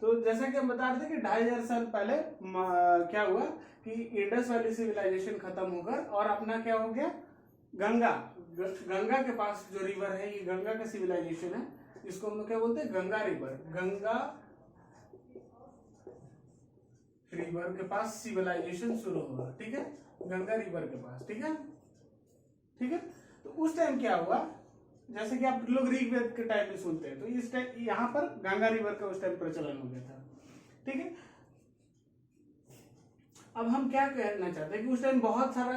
तो जैसा कि हम बता रहे थे कि 2500 साल पहले क्या हुआ कि इंडस वैली सिविलाइजेशन खत्म होकर और अपना क्या हो गया, गंगा के पास जो रिवर है, ये गंगा का सिविलाइजेशन है, इसको हम लोग क्या बोलते हैं, गंगा रिवर के पास सिविलाइजेशन शुरू हुआ। ठीक है, गंगा रिवर के पास। ठीक है, ठीक है। तो उस टाइम क्या हुआ, जैसे कि आप लोग ऋग्वेद के टाइम में सुनते हैं, तो इस टाइम यहाँ पर गंगा रिवर का उस टाइम प्रचलन हो गया था। ठीक है, अब हम क्या कहना चाहते हैं कि उस टाइम बहुत सारा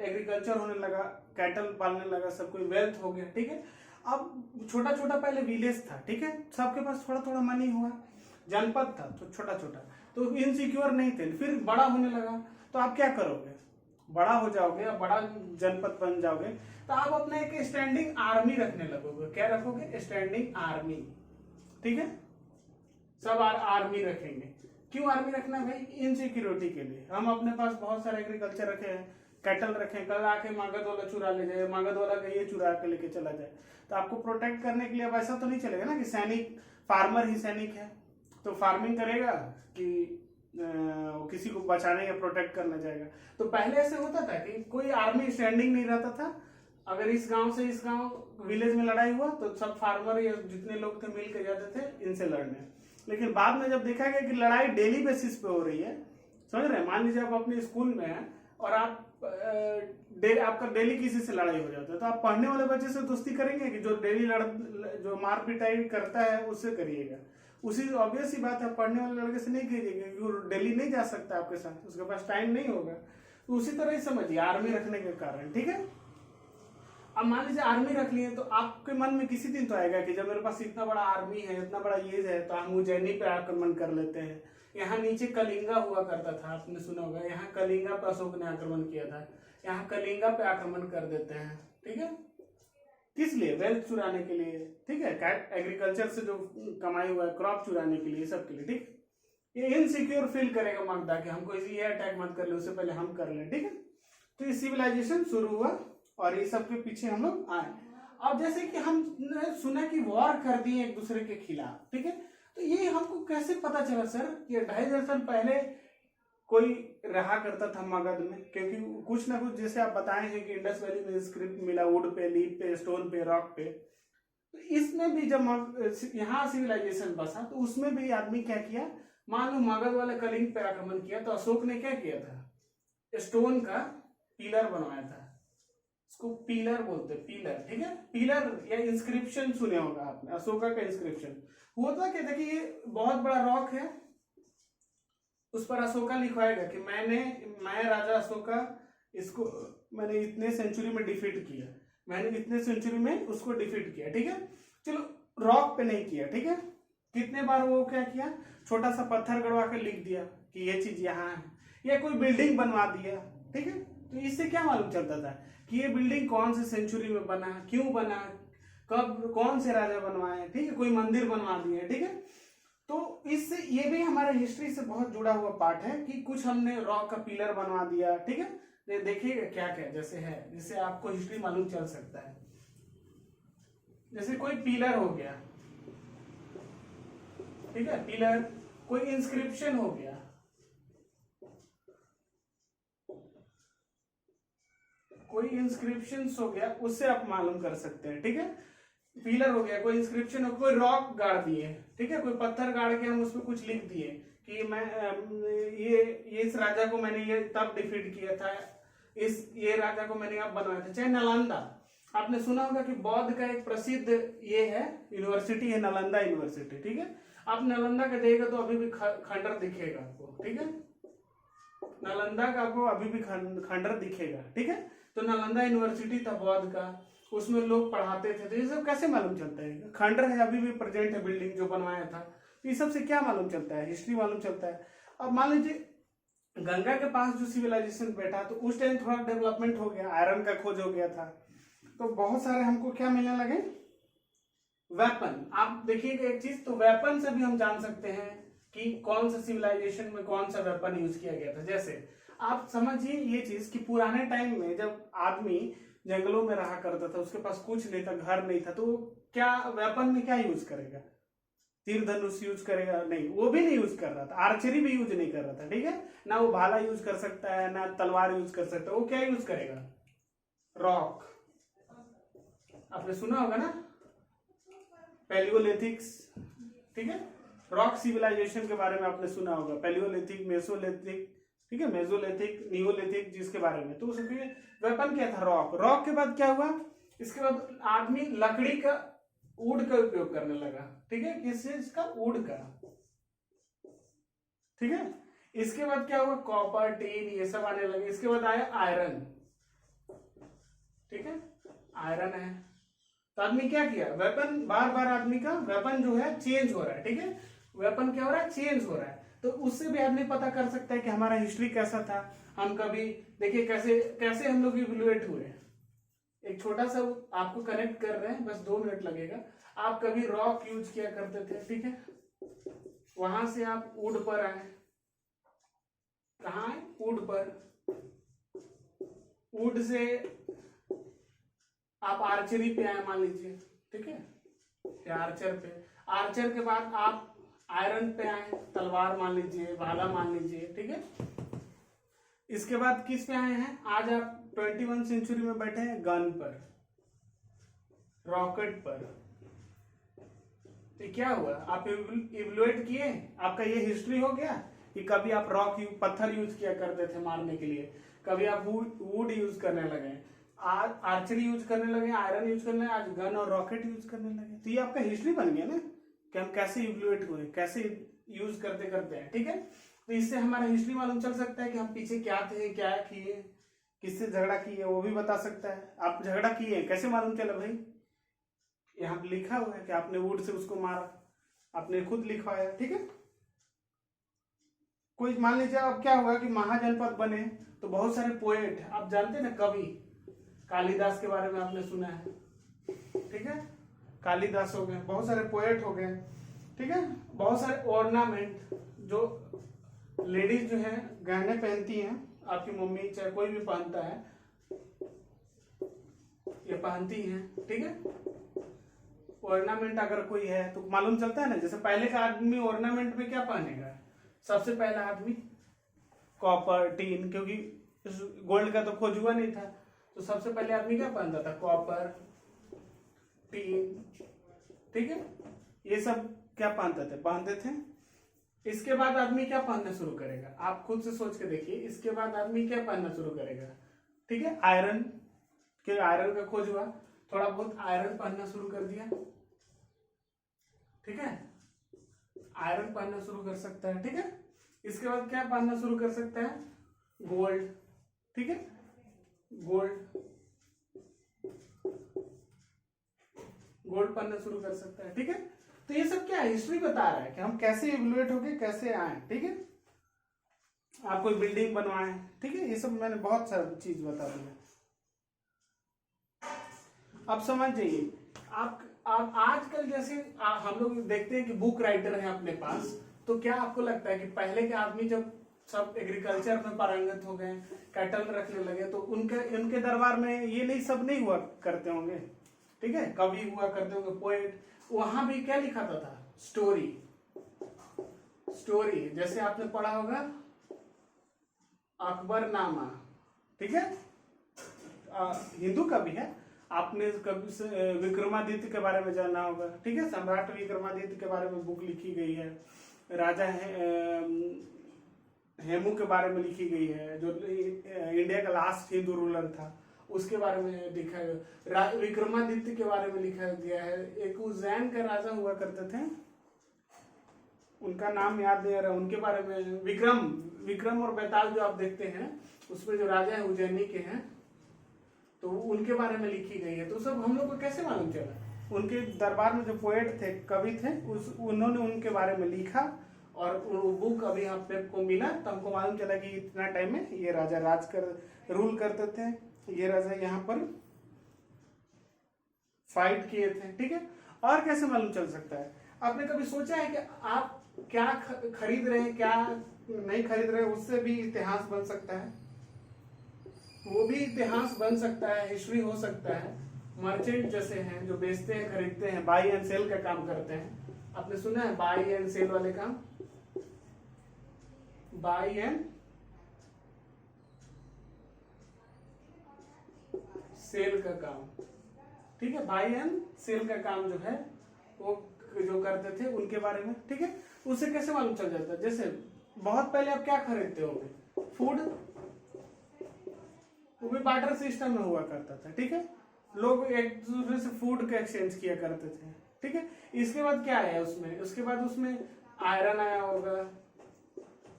एग्रीकल्चर होने लगा, कैटल पालने लगा, सब कोई वेल्थ हो गया। ठीक है, अब छोटा छोटा पहले विलेज था। ठीक है, सबके पास थोड़ा थोड़ा मनी हुआ, जनपद था तो छोटा छोटा, तो इनसिक्योर नहीं थे, फिर बड़ा होने लगा। तो आप क्या करोगे, बड़ा हो जाओगे या बड़ा जनपद बन जाओगे, तो आप अपना एक स्टैंडिंग आर्मी रखने लगोगे। क्या रखोगे, स्टैंडिंग आर्मी। ठीक है, सब आर्मी रखेंगे। क्यों आर्मी रखना भाई, इनसिक्योरिटी के लिए। हम अपने पास बहुत सारे एग्रीकल्चर रखे हैं, कैटल रखे, कल आके मागध वाला चुरा ले जाए, मागध वाला गई चुरा के लेके चला जाए, तो आपको प्रोटेक्ट करने के लिए अब ऐसा तो नहीं चलेगा ना कि सैनिक, फार्मर ही सैनिक है तो फार्मिंग करेगा कि किसी को बचाने या प्रोटेक्ट करना जाएगा। तो पहले ऐसे होता था कि कोई आर्मी स्टैंडिंग नहीं रहता था। अगर इस गांव से इस गांव विलेज में लड़ाई हुआ तो सब फार्मर या जितने लोग थे मिल के जाते थे इनसे लड़ने। लेकिन बाद में जब देखा गया कि लड़ाई डेली बेसिस पे हो रही है, समझ रहे हैं, मान लीजिए आप अपने स्कूल में हैं और आपका डेली किसी से लड़ाई हो जाता है, तो आप पढ़ने वाले बच्चे से दोस्ती करेंगे कि जो डेली जो मार पिटाई करता है उससे करिएगा। उसी ऑब्वियस सी बात है, पढ़ने वाले लड़के से नहीं करिएगा क्योंकि वो डेली नहीं जा सकता आपके साथ, उसके पास टाइम नहीं होगा। तो उसी तरह ही समझिए आर्मी रखने के कारण। ठीक है, अब मान लीजिए आर्मी रख लिए तो आपके मन में किसी दिन तो आएगा कि जब मेरे पास इतना बड़ा आर्मी है, इतना बड़ा ये है, तो हम उज्जैनी पे आक्रमण कर लेते हैं। यहाँ नीचे कलिंगा हुआ करता था, आपने सुना होगा, यहाँ कलिंगा पे अशोक ने आक्रमण किया था, यहाँ कलिंगा पे आक्रमण कर देते हैं। ठीक है, किस लिए, वेल्थ चुराने के लिए। ठीक है, एग्रीकल्चर से जो कमाई हुआ है, क्रॉप चुराने के लिए, सब के लिए। ठीक, ये इनसिक्योर फील करेगा मगधा कि हमको ये अटैक मत कर ले, उससे पहले हम कर लें। ठीक है, तो ये सिविलाइजेशन शुरू हुआ और ये सब के पीछे हम लोग आए। अब जैसे कि हमने सुना कि वॉर कर दिए एक दूसरे के खिलाफ। ठीक है, तो ये हमको कैसे पता चला सर कि 2500 साल पहले कोई रहा करता था मगध में, क्योंकि कुछ ना कुछ जैसे आप बताए हैं कि इंडस वैली में स्क्रिप्ट मिला, वुड पे, लीफ पे, स्टोन पे, रॉक पे, तो इसमें भी जब यहाँ सिविलाइजेशन बसा तो उसमें भी आदमी क्या किया, मान लो मगध वाले कलिंग पे आक्रमण किया तो अशोक ने क्या किया था, स्टोन का पिलर बनवाया था, इसको पिलर बोलते हैं, पिलर। ठीक है, पिलर या इंस्क्रिप्शन सुने होगा आपने, अशोका का इंस्क्रिप्शन होता क्या था कि ये बहुत बड़ा रॉक है, उस पर अशोका लिखवाएगा कि मैं राजा अशोका, इसको मैंने इतने सेंचुरी में डिफीट किया, मैंने इतने सेंचुरी में उसको डिफीट किया। ठीक है, चलो रॉक पे नहीं किया। ठीक है, कितने बार वो क्या किया, छोटा सा पत्थर गड़वा कर लिख दिया कि ये चीज यहाँ है, या कोई बिल्डिंग बनवा दिया। ठीक है, तो इससे क्या मालूम चलता था कि ये बिल्डिंग कौन से सेंचुरी में बना, क्यों बना, कब, कौन से राजा बनवाए। ठीक है, कोई मंदिर बनवा दिए। ठीक है, तो इससे ये भी हमारे हिस्ट्री से बहुत जुड़ा हुआ पार्ट है कि कुछ हमने रॉक का पिलर बनवा दिया। ठीक है, देखिएगा क्या क्या जैसे है, जिससे आपको हिस्ट्री मालूम चल सकता है। जैसे कोई पिलर हो गया, ठीक है, पिलर, कोई इंस्क्रिप्शन हो गया, कोई इंस्क्रिप्शन हो गया, उससे आप मालूम कर सकते हैं। ठीक है, पिलर हो गया, कोई इंस्क्रिप्शन हो, कोई रॉक गाड़ दिए। ठीक है, कोई पत्थर गाड़ के हम उसमें कुछ लिख दिए कि मैं ये इस राजा को मैंने ये तब डिफीट किया था, ये राजा को मैंने अब बनवाया था। चाहे नालंदा, आपने सुना होगा कि बौद्ध का एक प्रसिद्ध ये है यूनिवर्सिटी है, नालंदा यूनिवर्सिटी। ठीक है, आप नालंदा का जाइएगा तो अभी भी खंडर दिखेगा आपको। ठीक है, नालंदा का आपको अभी भी खंडर दिखेगा। ठीक है, तो नालंदा यूनिवर्सिटी था बौद्ध का, उसमें लोग पढ़ाते थे। तो ये सब कैसे मालूम चलता है, खंडर है, अभी भी प्रेजेंट है बिल्डिंग जो बनवाया था, तो ये सब से क्या मालूम चलता है, हिस्ट्री मालूम चलता है। अब मान लीजिए गंगा के पास जो सिविलाइजेशन बैठा तो उस टाइम थोड़ा डेवलपमेंट हो गया, आयरन का खोज हो गया था, तो बहुत सारे हमको क्या मिलने लगे, वेपन। आप देखिएगा एक चीज, तो वेपन से भी हम जान सकते हैं कि कौन सा सिविलाइजेशन में कौन सा वेपन यूज किया गया था। जैसे आप समझिए ये चीज कि पुराने टाइम में जब आदमी जंगलों में रहा करता था, उसके पास कुछ नहीं था, घर नहीं था, तो क्या वेपन में क्या यूज करेगा, तीर धनुष यूज करेगा नहीं, वो भी नहीं यूज कर रहा था, आर्चरी भी यूज नहीं कर रहा था, ठीक है ना, वो भाला यूज कर सकता है ना तलवार यूज कर सकता है, वो क्या यूज करेगा, रॉक। आपने सुना होगा ना पैलियोलिथिक्स, ठीक है, रॉक सिविलाइजेशन के बारे में आपने सुना होगा, पैलियोलिथिक, मेसोलिथिक, ठीक है, मेसोलिथिक, नियोलिथिक, जिसके बारे में, तो उसके वेपन क्या था, रॉक। रॉक के बाद क्या हुआ, इसके बाद आदमी लकड़ी का, वुड का उपयोग करने लगा, ठीक है, किस चीज का, वुड का, ठीक है। इसके बाद क्या हुआ, कॉपर, टीन, ये सब आने लगे। इसके बाद आया आयरन, ठीक है, आयरन है। तो आदमी क्या किया, वेपन बार बार आदमी का वेपन जो है चेंज हो रहा है, ठीक है, वेपन क्या हो रहा है, चेंज हो रहा है। तो उससे भी आदमी पता कर सकता है कि हमारा हिस्ट्री कैसा था। हम कभी देखिए कैसे कैसे हम लोग इवोल्यूएट हुए। एक छोटा सा आपको कनेक्ट कर रहे हैं, बस 2 मिनट लगेगा। आप कभी रॉक यूज किया करते थे, ठीक है, वहां से आप वुड पर आए, कहाँ आए, वुड पर, वुड से आप आर्चरी पे आए मान लीजिए, ठीक है, या आर्चर पे, आर्चर के बाद आप आयरन पे आए, तलवार मान लीजिए, भाला मान लीजिए, ठीक है। इसके बाद किस पे आए हैं, आज आप 21 सेंचुरी में बैठे हैं गन पर, रॉकेट पर। तो क्या हुआ, आप इवोल्यूएट किए, आपका ये हिस्ट्री हो गया कि कभी आप रॉक पत्थर यूज किया करते थे मारने के लिए, कभी आप वुड यूज करने लगे, आज आर्चरी यूज करने लगे, आयरन यूज करने लगे, आज गन और रॉकेट यूज करने लगे। तो ये आपका हिस्ट्री बन गया ना कि हम कैसे इवोल्यूएट हुए, कैसे यूज करते करते हैं, ठीक है। तो इससे हमारा हिस्ट्री मालूम चल सकता है कि हम पीछे क्या थे, क्या किए, किससे झगड़ा किए, वो भी बता सकता है। आप झगड़ा किए कैसे मालूम चला भाई, यहाँ पे लिखा हुआ है कि आपने वुड से उसको मारा, आपने खुद लिखवाया, ठीक है। कोई मान लीजिए अब क्या हुआ कि महाजनपद बने तो बहुत सारे पोएट, आप जानते हैं ना, कवि कालिदास के बारे में आपने सुना है, ठीक है, कालिदास हो गए, बहुत सारे पोएट हो गए, ठीक है। बहुत सारे ऑर्नामेंट, जो लेडीज जो है गहने पहनती हैं, आपकी मम्मी चाहे कोई भी पहनता है, ये पहनती हैं, ठीक है। ऑर्नामेंट अगर कोई है तो मालूम चलता है ना, जैसे पहले का आदमी ऑर्नामेंट में क्या पहनेगा, सबसे पहला आदमी कॉपर, टीन, क्योंकि गोल्ड का तो खोज हुआ नहीं था, तो सबसे पहले आदमी क्या पहनता था, कॉपर, टीन, ठीक है, ये सब क्या पहनते थे। इसके बाद आदमी क्या पहनना शुरू करेगा, आप खुद से सोच के देखिए, इसके बाद आदमी क्या पहनना शुरू करेगा, ठीक है, आयरन, क्योंकि आयरन का खोज हुआ, थोड़ा बहुत आयरन पहनना शुरू कर दिया, ठीक है, आयरन पहनना शुरू कर सकता है, ठीक है। इसके बाद क्या पहनना शुरू कर सकता है, गोल्ड, ठीक है, गोल्ड, गोल्ड पहनना शुरू कर सकता है, ठीक है। तो ये सब क्या है, हिस्ट्री बता रहा है कि हम कैसे इवोल्यूएट होके कैसे आए, ठीक है। आप कोई बिल्डिंग बनवाए, ठीक है, ये सब मैंने बहुत सारी चीज बता दिया। आप समझ जाइए, आप आजकल जैसे हम लोग देखते हैं कि बुक राइटर है अपने पास, तो क्या आपको लगता है कि पहले के आदमी जब सब एग्रीकल्चर में पारंगत हो गए, कैटल रखने लगे, तो उनके दरबार में ये नहीं सब नहीं हुआ करते होंगे, ठीक है, कवि हुआ करते होंगे, पोएट, वहां भी क्या लिखा था, स्टोरी, स्टोरी, जैसे आपने पढ़ा होगा अकबरनामा, ठीक है, हिंदू का भी है, आपने कभी विक्रमादित्य के बारे में जाना होगा, ठीक है, सम्राट विक्रमादित्य के बारे में बुक लिखी गई है, राजा हेमू के बारे में लिखी गई है, जो इंडिया का लास्ट हिंदू रूलर था, उसके बारे में लिखा है, विक्रमादित्य के बारे में लिखा गया है। एक उज्जैन का राजा हुआ करते थे, उनका नाम याद नहीं आ रहा, उनके बारे में, विक्रम और बेताल जो आप देखते हैं, उसमें जो राजा है उज्जैनी के हैं, तो उनके बारे में लिखी गई है। तो सब हम लोग को कैसे मालूम चला, उनके दरबार में जो पोएट थे, कवि थे, उन्होंने उनके बारे में लिखा, और वो बुक अभी आप को मिला, तो हमको मालूम चला कि इतना टाइम में ये राजा रूल करते थे, ये राजा यहाँ पर फाइट किए थे, ठीक है। और कैसे मालूम चल सकता है, आपने कभी सोचा है कि आप क्या खरीद रहे हैं, क्या नहीं खरीद रहे हैं, उससे भी इतिहास बन सकता है, वो भी इतिहास बन सकता है, हिस्ट्री हो सकता है। मर्चेंट जैसे हैं जो बेचते हैं खरीदते हैं, बाई एंड सेल का काम करते हैं, आपने सुना है बाई एंड सेल वाले काम, बाई एंड सेल का काम, ठीक है। बाई एंड सेल का काम जो है वो जो करते थे उनके बारे में, ठीक है। उससे कैसे मालूम चल जाता है, जैसे बहुत पहले आप क्या खरीदते होगे, फूड, वो भी बार्टर सिस्टम में हुआ करता था, ठीक है। लोग एक दूसरे से फूड का एक्सचेंज किया करते थे, ठीक है। इसके बाद क्या आया उसमें, उसके बाद उसमें आयरन आया होगा,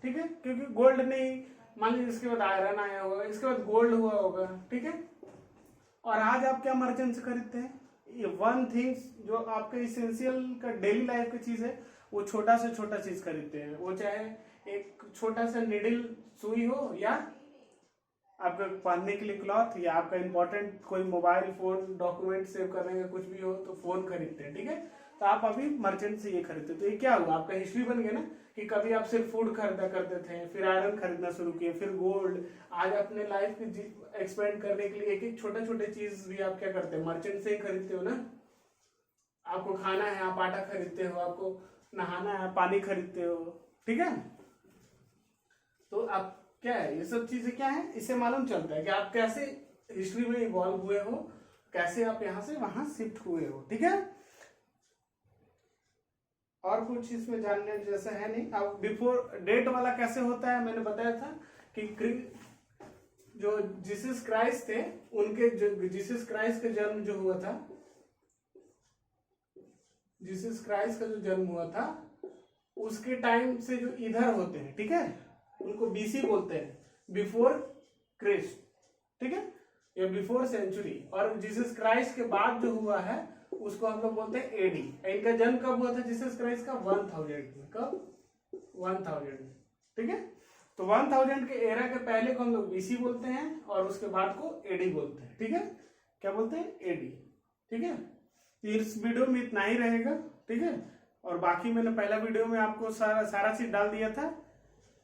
ठीक है, क्योंकि गोल्ड नहीं, मान लीजिए इसके बाद आयरन आया होगा, इसके बाद गोल्ड हुआ होगा, ठीक है। और आज आप क्या मर्चेंट से खरीदते हैं, ये वन थिंग्स जो आपका इसेंशियल का डेली लाइफ की चीज है, वो छोटा से छोटा चीज खरीदते हैं, वो चाहे एक छोटा सा निडल सुई हो, या आपका पहनने के लिए क्लॉथ, या आपका इंपॉर्टेंट कोई मोबाइल फोन डॉक्यूमेंट सेव करने का कुछ भी हो तो फोन खरीदते हैं, ठीक है। तो आप अभी मर्चेंट से ये खरीदते, तो ये क्या हुआ, आपका हिस्ट्री बन गया ना, कि कभी आप सिर्फ फूड खरीदा करते थे, फिर आयरन खरीदना शुरू किए, फिर गोल्ड। आज अपने लाइफ की एक्सपेंड करने के लिए एक एक छोटे छोटे चीज भी आप क्या करते हैं, मर्चेंट से ही खरीदते हो ना। आपको खाना है आप आटा खरीदते हो, आपको नहाना है पानी खरीदते हो, ठीक है। तो आप क्या है, ये सब चीजें क्या है, इससे मालूम चलता है कि आप कैसे हिस्ट्री में इवॉल्व हुए हो, कैसे आप यहां से वहां शिफ्ट हुए हो, ठीक है। और कुछ इसमें जानने जैसा है नहीं। अब बिफोर डेट वाला कैसे होता है, मैंने बताया था कि जो जीसस क्राइस्ट थे, उनके जो जीसस क्राइस्ट का जन्म जो हुआ था, जीसस क्राइस्ट का जो जन्म हुआ था उसके टाइम से जो इधर होते हैं, ठीक है, उनको बीसी बोलते हैं, बिफोर क्रिस्ट, ठीक है, या बिफोर सेंचुरी। और जीसस क्राइस्ट के बाद जो हुआ है उसको हम लोग बोलते हैं एडी। इनका जन्म कब हुआ था जीसस क्राइस्ट का, 1000 में। कब, 1000 में, ठीक है। तो 1000 के एरा के पहले को हम लोग बीसी बोलते हैं और उसके बाद को एडी बोलते हैं, ठीक है। क्या बोलते हैं, एडी, ठीक है। इस वीडियो में इतना ही रहेगा, ठीक है। और बाकी मैंने पहला वीडियो में आपको सारा चीज डाल दिया था,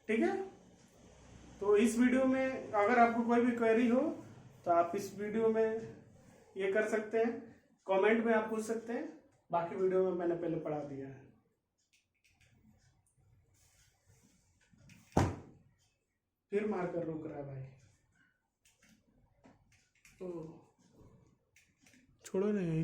ठीक है। तो इस वीडियो में अगर आपको कोई भी क्वेरी हो तो आप इस वीडियो में ये कर सकते हैं, कमेंट में आप पूछ सकते हैं, बाकी वीडियो में मैंने पहले पढ़ा दिया है। फिर मारकर रुक रहा है भाई, तो छोड़ो नहीं।